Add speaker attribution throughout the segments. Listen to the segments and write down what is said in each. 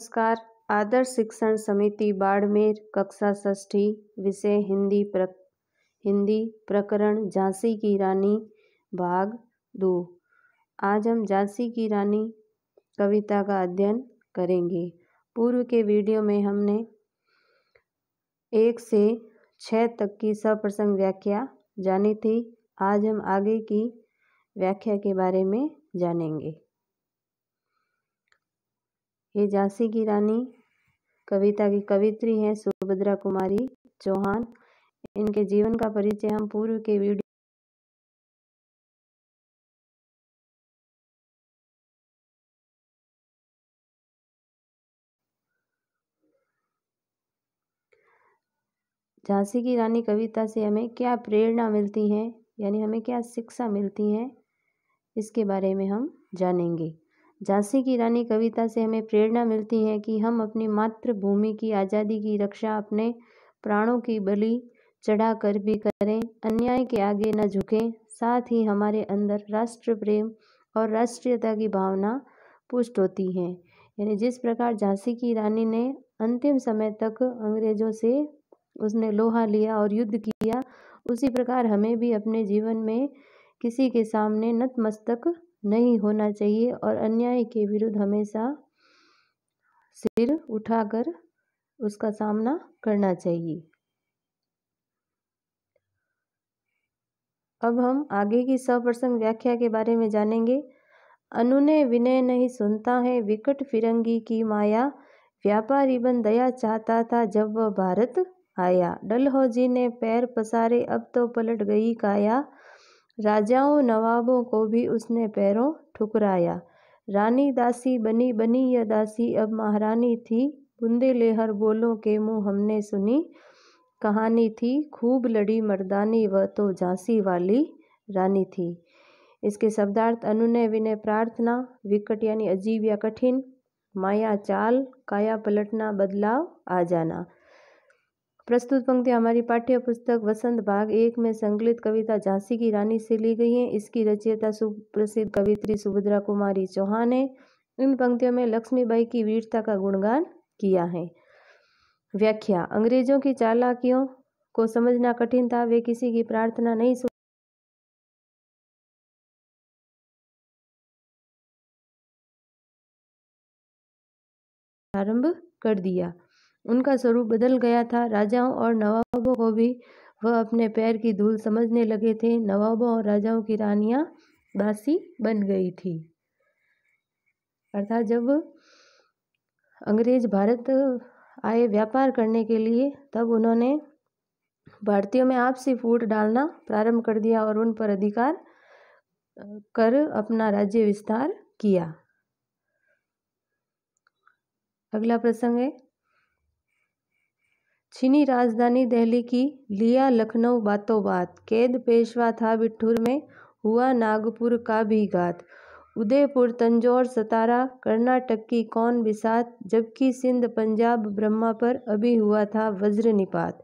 Speaker 1: नमस्कार। आदर्श शिक्षण समिति बाड़मेर, कक्षा षष्ठी, विषय हिंदी प्रकरण झांसी की रानी भाग 2। आज हम झांसी की रानी कविता का अध्ययन करेंगे। पूर्व के वीडियो में हमने 1 से 6 तक की सप्रसंग व्याख्या जानी थी। आज हम आगे की व्याख्या के बारे में जानेंगे। ये झांसी की रानी कविता की कवित्री हैं सुभद्रा कुमारी चौहान। इनके जीवन का परिचय हम पूर्व के वीडियो झांसी की रानी कविता से हमें क्या प्रेरणा मिलती है, यानी हमें क्या शिक्षा मिलती है, इसके बारे में हम जानेंगे। झांसी की रानी कविता से हमें प्रेरणा मिलती है कि हम अपनी मातृभूमि की आज़ादी की रक्षा अपने प्राणों की बलि चढ़ाकर भी करें, अन्याय के आगे न झुकें। साथ ही हमारे अंदर राष्ट्र प्रेम और राष्ट्रीयता की भावना पुष्ट होती है। यानी जिस प्रकार झांसी की रानी ने अंतिम समय तक अंग्रेजों से उसने लोहा लिया और युद्ध किया, उसी प्रकार हमें भी अपने जीवन में किसी के सामने नतमस्तक नहीं होना चाहिए और अन्याय के विरुद्ध हमेशा सिर उठाकर उसका सामना करना चाहिए। अब हम आगे की सप्रसंग व्याख्या के बारे में जानेंगे। अनुनय विनय नहीं सुनता है विकट फिरंगी की माया, व्यापारी बन दया चाहता था जब वह भारत आया। डलहौजी ने पैर पसारे अब तो पलट गई काया, राजाओं नवाबों को भी उसने पैरों ठुकराया। रानी दासी बनी बनी यह दासी अब महारानी थी, बुंदेलहर बोलों के मुँह हमने सुनी कहानी थी, खूब लड़ी मर्दानी वह तो झांसी वाली रानी थी। इसके शब्दार्थ: अनुनय विनय प्रार्थना, विकट यानी अजीब या कठिन, माया चाल, काया पलटना बदलाव आ जाना। प्रस्तुत पंक्तियाँ हमारी पाठ्य पुस्तक वसंत भाग 1 में संकलित कविता झांसी की रानी से ली गई हैं। इसकी रचयिता सुप्रसिद्ध कवित्री सुभद्रा कुमारी चौहान है। इन पंक्तियों में लक्ष्मीबाई की वीरता का गुणगान किया है। व्याख्या: अंग्रेजों की चालाकियों को समझना कठिन था। वे किसी की प्रार्थना नहीं आरंभ कर दिया। उनका स्वरूप बदल गया था। राजाओं और नवाबों को भी वह अपने पैर की धूल समझने लगे थे। नवाबों और राजाओं की रानियां दासी बन गई थी। अर्थात जब अंग्रेज भारत आए व्यापार करने के लिए, तब उन्होंने भारतीयों में आपसी फूट डालना प्रारंभ कर दिया और उन पर अधिकार कर अपना राज्य विस्तार किया। अगला प्रसंग है: छीनी राजधानी दिल्ली की, लिया लखनऊ बातों बात, कैद पेशवा था बिठूर में, हुआ नागपुर का भी घात। उदयपुर तंजौर सतारा कर्नाटक की कौन बिसात, जबकि सिंध पंजाब ब्रह्मा पर अभी हुआ था वज्र निपात।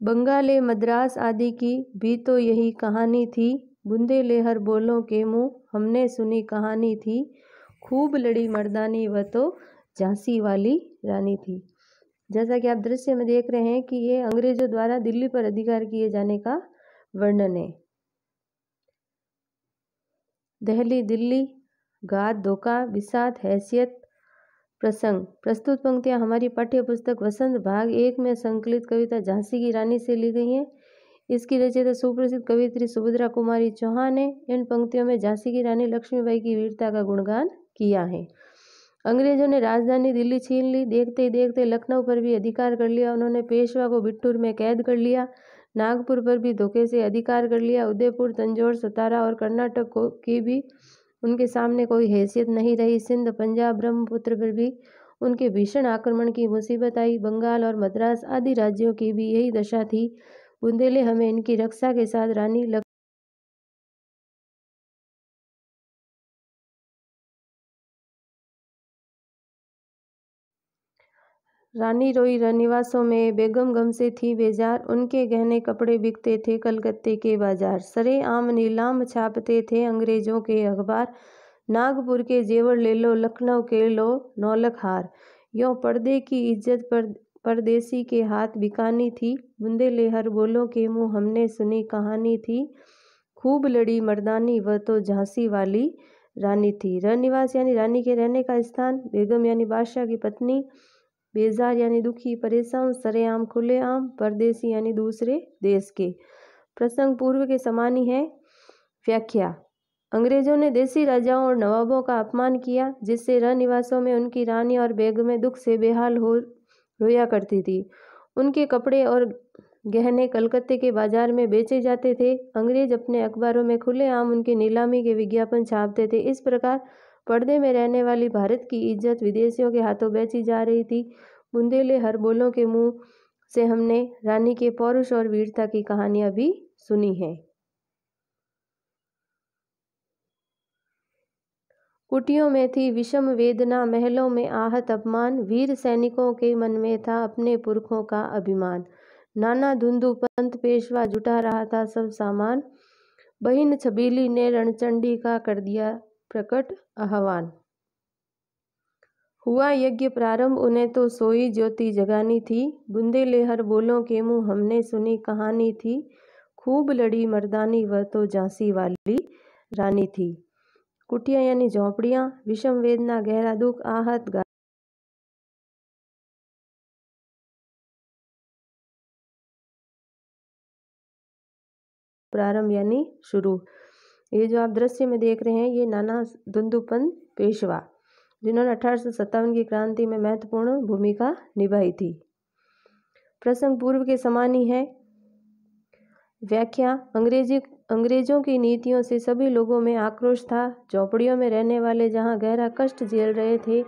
Speaker 1: बंगाले मद्रास आदि की भी तो यही कहानी थी, बुंदेलहर बोलों के मुँह हमने सुनी कहानी थी, खूब लड़ी मर्दानी वह तो झांसी वाली रानी थी। जैसा कि आप दृश्य में देख रहे हैं कि ये अंग्रेजों द्वारा दिल्ली पर अधिकार किए जाने का वर्णन है। दहली दिल्ली, घात धोखा बिसात हैसियत प्रसंग। प्रस्तुत पंक्तियां हमारी पाठ्य पुस्तक वसंत भाग 1 में संकलित कविता झांसी की रानी से ली गई हैं। इसकी रचयिता सुप्रसिद्ध कवित्री सुभद्रा कुमारी चौहान है। इन पंक्तियों में झांसी की रानी लक्ष्मीबाई की वीरता का गुणगान किया है। अंग्रेजों ने राजधानी दिल्ली छीन ली। देखते ही देखते लखनऊ पर भी अधिकार कर लिया। उन्होंने पेशवा को बिठूर में कैद कर लिया। नागपुर पर भी धोखे से अधिकार कर लिया। उदयपुर तंजौर सतारा और कर्नाटक की भी उनके सामने कोई हैसियत नहीं रही। सिंध पंजाब ब्रह्मपुत्र पर भी उनके भीषण आक्रमण की मुसीबत आई। बंगाल और मद्रास आदि राज्यों की भी यही दशा थी। बुंदेले हमें इनकी रक्षा के साथ रानी रोई रनिवासों में, बेगम गम से थी बेजार, उनके गहने कपड़े बिकते थे कलकत्ते के बाजार। सरेआम नीलाम छापते थे अंग्रेजों के अखबार, नागपुर के जेवर ले लो लखनऊ के लो नौलख हार। यों पर्दे की इज्जत परदेसी के हाथ बिकानी थी। बुंदेले हर बोलों के मुँह हमने सुनी कहानी थी। खूब लड़ी मर्दानी वह तो झांसी वाली रानी थी। रनिवास यानी रानी के रहने का स्थान। बेगम यानी बादशाह की पत्नी। बेजार यानी दुखी परेशान। सरेआम खुलेआम। परदेसी यानी दूसरे देश के। प्रसंग पूर्व के समान ही है। व्याख्या। अंग्रेजों ने देसी राजाओं और नवाबों का अपमान किया, जिससे रनिवासों में उनकी रानी और बेगमें दुख से बेहाल हो रोया करती थी। उनके कपड़े और गहने कलकत्ते के बाजार में बेचे जाते थे। अंग्रेज अपने अखबारों में खुलेआम उनकी नीलामी के विज्ञापन छापते थे। इस प्रकार पर्दे में रहने वाली भारत की इज्जत विदेशियों के हाथों बेची जा रही थी। बुंदेले हर बोलों के मुंह से हमने रानी के पौरुष और वीरता की कहानियां भी सुनी है। कुटियों में थी विषम वेदना, महलों में आहत अपमान। वीर सैनिकों के मन में था अपने पुरखों का अभिमान। नाना धुंधु पंत पेशवा जुटा रहा था सब सामान। बहिन छबीली ने रणचंडी का कर दिया प्रकट आह्वान। हुआ यज्ञ प्रारंभ उन्हें तो सोई ज्योति जगानी थी। बुंदेले हर बोलों के मुँह हमने सुनी कहानी थी। खूब लड़ी मर्दानी वह तो झांसी वाली रानी थी। कुटिया यानी झोंपड़ियाँ। विषम वेदना गहरा दुख। आहत प्रारंभ यानी शुरू। ये जो आप दृश्य में देख रहे हैं ये नाना धुंधुपंत पेशवा, जिन्होंने 1857 की क्रांति में महत्वपूर्ण भूमिका निभाई थी। प्रसंग पूर्व के समान ही है। व्याख्या। अंग्रेजों की नीतियों से सभी लोगों में आक्रोश था। झोपड़ियों में रहने वाले जहां गहरा कष्ट झेल रहे थे,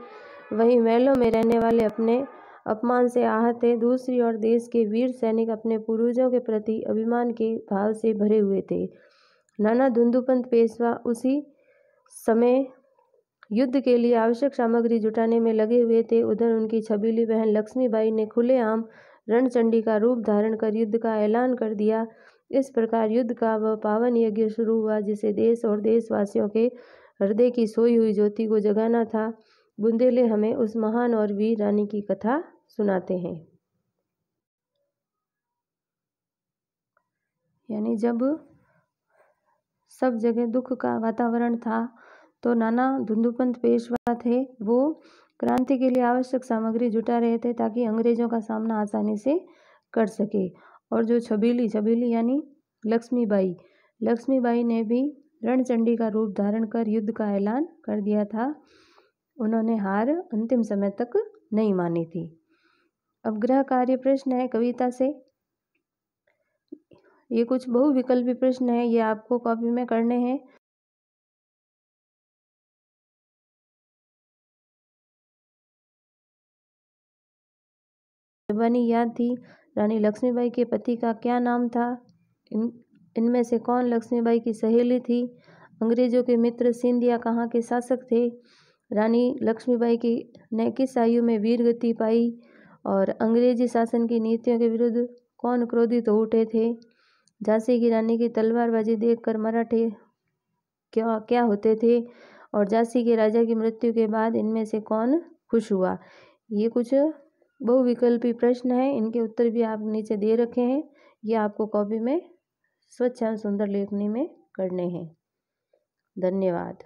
Speaker 1: वहीं महलों में रहने वाले अपने अपमान से आहत थे। दूसरी ओर देश के वीर सैनिक अपने पूर्वजों के प्रति अभिमान के भाव से भरे हुए थे। नाना धुंधुपंत पेशवा उसी समय युद्ध के लिए आवश्यक सामग्री जुटाने में लगे हुए थे। उधर उनकी छबीली बहन लक्ष्मीबाई ने खुलेआम रणचंडी का रूप धारण कर युद्ध का ऐलान कर दिया। इस प्रकार युद्ध का वह पावन यज्ञ शुरू हुआ जिसे देश और देशवासियों के हृदय की सोई हुई ज्योति को जगाना था। बुंदेले हमें उस महान और वीर रानी की कथा सुनाते हैं। यानी जब सब जगह दुख का वातावरण था तो नाना धुंधुपंत पेशवा थे, वो क्रांति के लिए आवश्यक सामग्री जुटा रहे थे ताकि अंग्रेजों का सामना आसानी से कर सके। और जो छबीली यानी लक्ष्मीबाई ने भी रणचंडी का रूप धारण कर युद्ध का ऐलान कर दिया था। उन्होंने हार अंतिम समय तक नहीं मानी थी। अब गृह कार्य प्रश्न है कविता से। ये कुछ बहुविकल्पी प्रश्न है, ये आपको कॉपी में करने हैं। जवानी याद थी। रानी लक्ष्मीबाई के पति का क्या नाम था? इनमें से कौन लक्ष्मीबाई की सहेली थी? अंग्रेजों के मित्र सिंधिया कहाँ के शासक थे? रानी लक्ष्मीबाई की ने किस आयु में वीरगति पाई? और अंग्रेजी शासन की नीतियों के विरुद्ध कौन क्रोधित हो उठे थे? झांसी की रानी की तलवारबाजी देखकर मराठे क्या होते थे? और झांसी के राजा की मृत्यु के बाद इनमें से कौन खुश हुआ? ये कुछ बहुविकल्पी प्रश्न है, इनके उत्तर भी आप नीचे दे रखे हैं। ये आपको कॉपी में स्वच्छ एवं सुंदर लेखनी में करने हैं। धन्यवाद।